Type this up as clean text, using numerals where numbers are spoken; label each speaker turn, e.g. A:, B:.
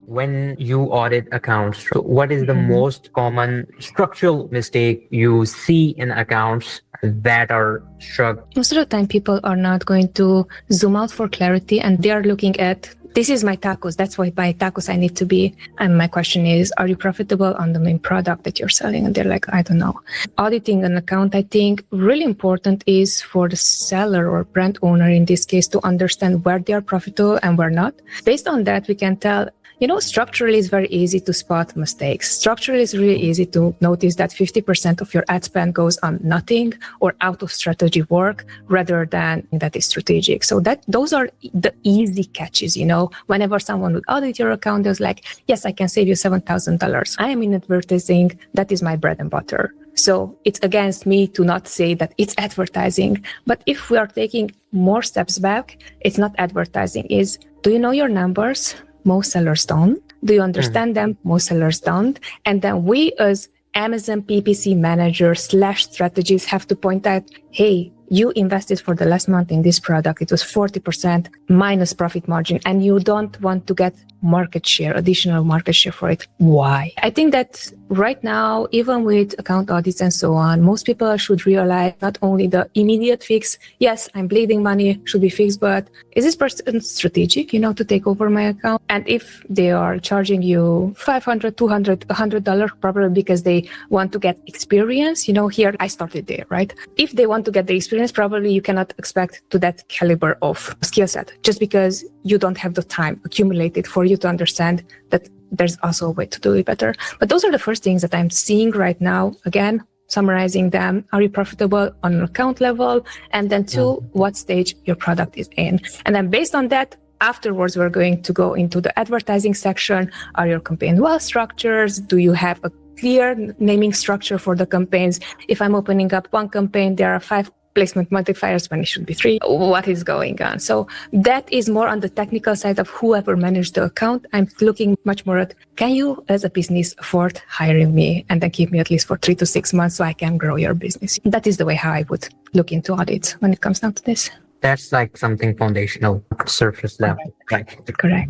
A: when you audit accounts, so what is the most common structural mistake you see in accounts that are struck?
B: Most of the time, people are not going to zoom out for clarity, and they are looking at, this is my tacos. That's why my tacos I need to be. And my question is, are you profitable on the main product that you're selling? And they're like, I don't know. Auditing an account, I think really important is for the seller or brand owner in this case to understand where they are profitable and where not. Based on that, we can tell, structurally it's very easy to spot mistakes. Structurally it's really easy to notice that 50% of your ad spend goes on nothing or out of strategy work rather than that is strategic. So those are the easy catches, Whenever someone would audit your account, there's like, yes, I can save you $7,000. I am in advertising. That is my bread and butter. So it's against me to not say that it's advertising. But if we are taking more steps back, it's not advertising. Do you know your numbers? Most sellers don't. Do you understand them? Most sellers don't. And then we as Amazon PPC managers / strategists have to point out, hey, you invested for the last month in this product. It was 40% minus profit margin, and you don't want to get additional market share for it. Why? I think that right now, even with account audits and so on, most people should realize not only the immediate fix, yes, I'm bleeding money, should be fixed, but is this person strategic, to take over my account? And if they are charging you $500, $200, $100, probably because they want to get experience, here I started there, right? If they want to get the experience, probably you cannot expect to that caliber of skill set just because you don't have the time accumulated for you to understand that there's also a way to do it better. But those are the first things that I'm seeing right now. Again, summarizing them. Are you profitable on an account level? And then two, what stage your product is in. And then based on that, afterwards, we're going to go into the advertising section. Are your campaigns well structured? Do you have a clear naming structure for the campaigns? If I'm opening up one campaign, there are 5 placement modifiers when it should be 3. What is going on? So that is more on the technical side of whoever managed the account. I'm looking much more at, can you as a business afford hiring me and then keep me at least for 3 to 6 months so I can grow your business? That is the way how I would look into audits when it comes down to this.
A: That's like something foundational, surface level. Right.
B: Correct.